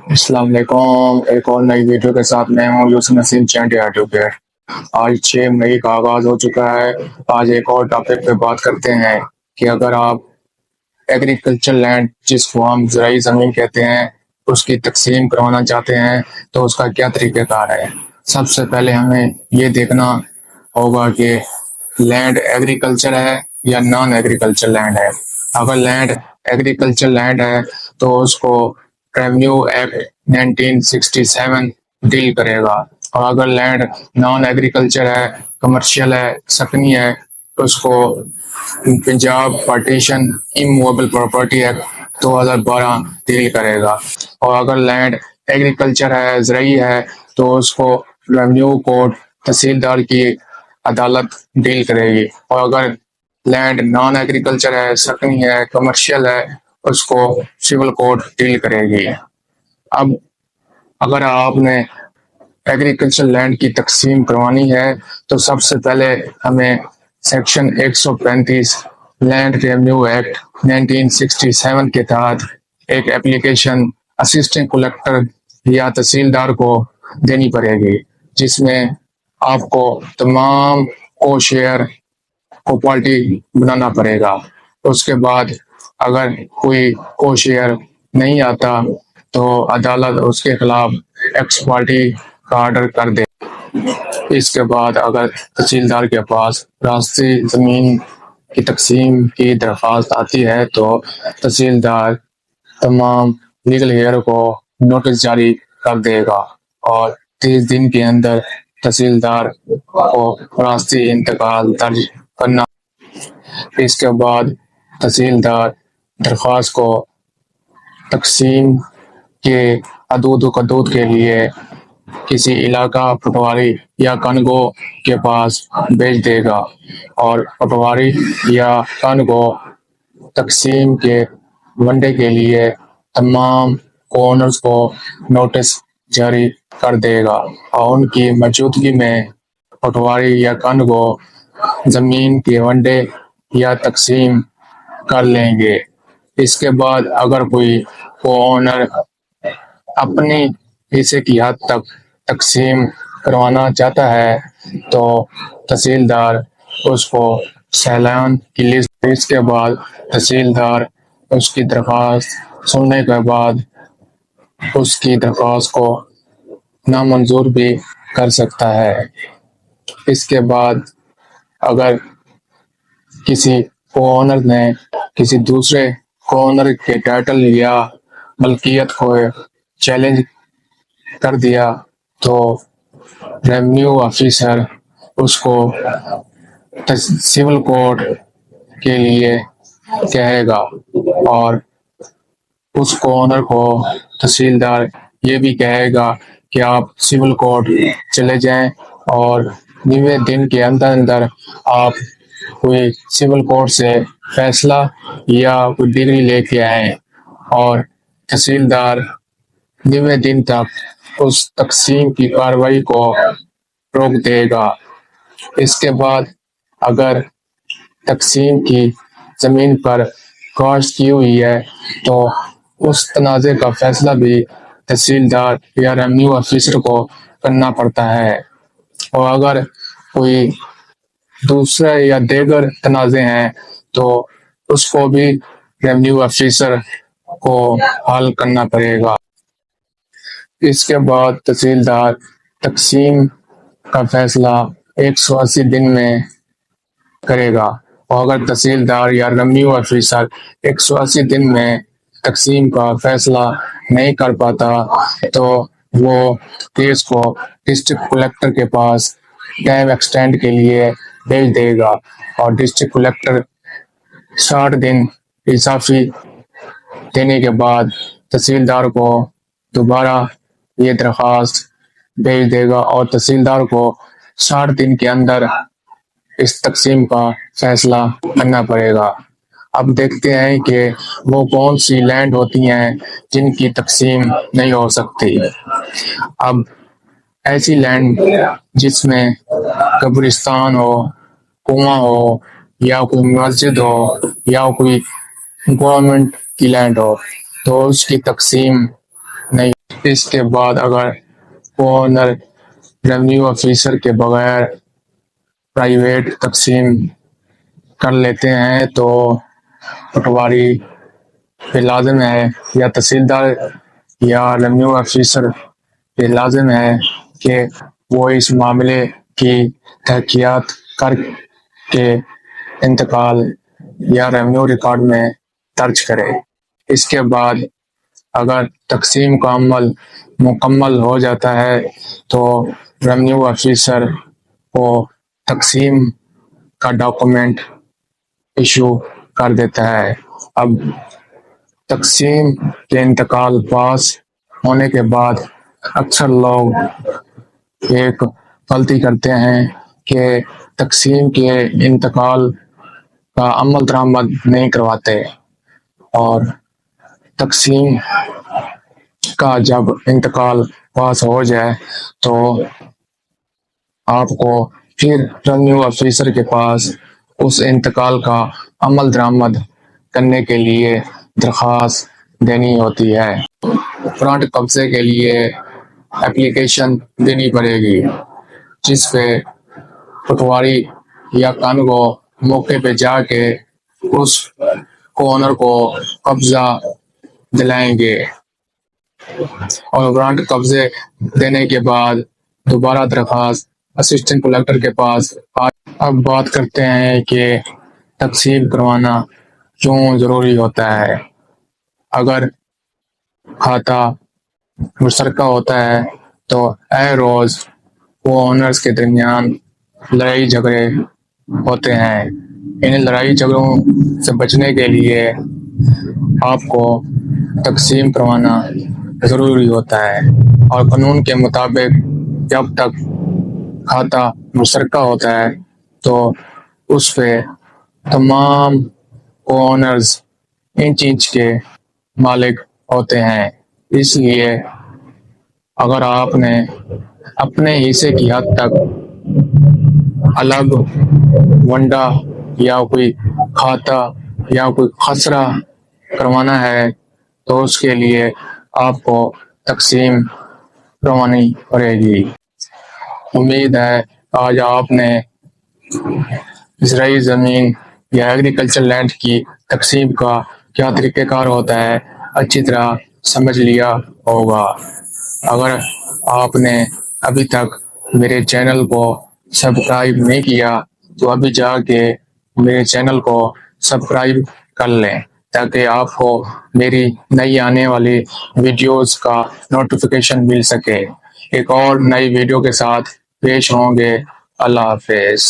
السلام علیکم، ایک اور نئی ویڈیو کے ساتھ میں ہوں یوسف نسیم چینٹ یوٹیوب پہ۔ آج 6 مئی کا آغاز ہو چکا ہے۔ آج ایک اور ٹاپک پہ بات کرتے ہیں کہ اگر آپ ایگریکلچر لینڈ جس کو ہم زرعی زمین کہتے ہیں اس کی تقسیم کروانا چاہتے ہیں تو اس کا کیا طریقہ کار ہے۔ سب سے پہلے ہمیں یہ دیکھنا ہوگا کہ لینڈ ایگریکلچر ہے یا نان ایگریکلچر لینڈ ہے۔ اگر لینڈ ایگریکلچر لینڈ ہے تو اس کو ریونیو ایکٹ 1967 ڈیل کرے گا، اور اگر لینڈ نان ایگریکلچر ہے، کمرشل ہے، سکنی ہے، تو اس کو Punjab partition immovable property act 2012 deal کرے گا۔ اور اگر لینڈ ایگریکلچر ہے، زرعی ہے، تو اس کو ریونیو کورٹ تحصیلدار کی عدالت ڈیل کرے گی۔ اور اگر لینڈ نان ایگریکلچر ہے، سکنی ہے، کمرشل ہے، اس کو سول کورٹ ڈیل کرے گی۔ اب اگر آپ نے ایگریکلچر لینڈ کی تقسیم کروانی ہے تو سب سے پہلے ہمیں سیکشن 135 لینڈ ریونیو ایکٹ 1967 کے تحت ایک ایپلیکیشن اسسٹنٹ کلیکٹر یا تحصیلدار کو دینی پڑے گی، جس میں آپ کو تمام کو شیئر کو پارٹی بنانا پڑے گا۔ اس کے بعد اگر کوئی کو شیئر نہیں آتا تو عدالت اس کے خلاف ایکس پارٹی کا آرڈر کر دے۔ اس کے بعد اگر تحصیلدار کے پاس راستی زمین کی تقسیم کی درخواست آتی ہے تو تحصیلدار تمام لیگل ہیئر کو نوٹس جاری کر دے گا، اور 30 دن کے اندر تحصیلدار کو راستی انتقال درج کرنا۔ اس کے بعد تحصیلدار درخواست کو تقسیم کے حدود و حدود کے لیے کسی علاقہ پٹواری یا کانگو کے پاس بھیج دے گا، اور پٹواری یا کانگو تقسیم کے ونڈے کے لیے تمام اونرز کو نوٹس جاری کر دے گا، اور ان کی موجودگی میں پٹواری یا کانگو زمین کے ونڈے یا تقسیم کر لیں گے۔ اس کے بعد اگر کوئی اونر اپنی حصے کی حد تک تقسیم کروانا چاہتا ہے تو تحصیلدار اس کو سیلان کی لسٹ۔ اس کے بعد تحصیلدار اس کی درخواست سننے کے بعد اس کی درخواست کو نامنظور بھی کر سکتا ہے۔ اس کے بعد اگر کسی اونر نے کسی دوسرے اونر کے ٹائٹل یا ملکیت کو چیلنج کر دیا تو ریونیو آفیسر اس کو سول کورٹ کے لیے کہے گا، اور اس کو اونر کو تحصیلدار یہ بھی کہے گا کہ آپ سول کورٹ چلے جائیں، اور 90 دن کے اندر اندر آپ کوئی سول کورٹ سے فیصلہ یا کوئی ڈگری لے کے آئیں، اور تحصیلدار 90 دن تک اس تقسیم کی کارروائی کو روک دے گا۔ اس کے بعد اگر تقسیم کی زمین پر کاشت کی ہوئی ہے تو اس تنازع کا فیصلہ بھی تحصیلدار یا ریونیو آفیسر کو کرنا پڑتا ہے، اور اگر کوئی دوسرے یا دیگر تنازع ہیں تو اس کو بھی ریونیو آفیسر کو حل کرنا پڑے گا۔ اس کے بعد تحصیلدار تقسیم کا فیصلہ 180 دن میں کرے گا، اور اگر تحصیلدار یا ریونیو آفیسر 180 دن میں تقسیم کا فیصلہ نہیں کر پاتا تو وہ کیس کو ڈسٹرکٹ کلیکٹر کے پاس ٹائم ایکسٹینڈ کے لیے بھیج دے گا، اور ڈسٹرکٹ کلیکٹر 60 دن اضافی دینے کے بعد تحصیلدار کو دوبارہ یہ درخواست بھیج دے گا، اور تحصیلدار کو 60 دن کے اندر اس تقسیم کا فیصلہ کرنا پڑے گا۔ اب دیکھتے ہیں کہ وہ کون سی لینڈ ہوتی ہیں جن کی تقسیم نہیں ہو سکتی۔ اب ایسی لینڈ جس میں قبرستان ہو، کنواں ہو، یا کوئی مسجد ہو، یا کوئی گورنمنٹ کی لینڈ ہو، تو اس کی تقسیم نہیں. اس کے بعد اگر اونر ریونیو آفیسر کے بغیر پرائیویٹ تقسیم کر لیتے ہیں تو پٹواری پہ لازم ہے یا تحصیلدار یا ریونیو آفیسر پہ لازم ہے کہ وہ اس معاملے کی تحقیقات کر کے انتقال یا ریونیو ریکارڈ میں درج کرے. اس کے بعد اگر تقسیم کا عمل مکمل ہو جاتا ہے تو ریونیو آفیسر کو تقسیم کا ڈاکومنٹ ایشو کر دیتا ہے. اب تقسیم کے انتقال پاس ہونے کے بعد اکثر لوگ ایک غلطی کرتے ہیں کہ تقسیم کے انتقال کا عمل درآمد نہیں کرواتے، اور تقسیم کا جب انتقال پاس ہو جائے تو آپ کو پھر ریونیو آفیسر کے پاس اس انتقال کا عمل درآمد کرنے کے لیے درخواست دینی ہوتی ہے. فرنٹ قبضے کے لیے اپلیکیشن دینی پڑے گی، جس پہ پٹواری یا کانگو موقع پہ جا کے اس اونر کو قبضہ دلائیں گے، اور فرنٹ قبضے دینے کے بعد دوبارہ درخواست اسسٹنٹ کلکٹر کے پاس. اب بات کرتے ہیں کہ تقسیم کروانا کیوں ضروری ہوتا ہے. اگر کھاتا مشترکہ ہوتا ہے تو اے روز وہ اونرز کے درمیان لڑائی جھگڑے ہوتے ہیں. ان لڑائی جھگڑوں سے بچنے کے لیے آپ کو تقسیم کروانا ضروری ہوتا ہے، اور قانون کے مطابق جب تک کھاتا مشترکہ ہوتا ہے تو اس پہ تمام اونرز انچ انچ کے مالک ہوتے ہیں. اس لیے اگر آپ نے اپنے حصے کی حد تک الگ ونڈا یا کوئی کھاتا یا کوئی خسرہ کروانا ہے تو اس کے لیے آپ کو تقسیم کروانی پڑے گی. امید ہے آج آپ نے زرعی زمین یا ایگریکلچر لینڈ کی تقسیم کا کیا طریقہ کار ہوتا ہے اچھی طرح سمجھ لیا ہوگا. اگر آپ نے ابھی تک میرے چینل کو سبسکرائب نہیں کیا تو ابھی جا کے میرے چینل کو سبسکرائب کر لیں تاکہ آپ کو میری نئی آنے والی ویڈیوز کا نوٹیفیکیشن مل سکے. ایک اور نئی ویڈیو کے ساتھ پیش ہوں گے. اللہ حافظ.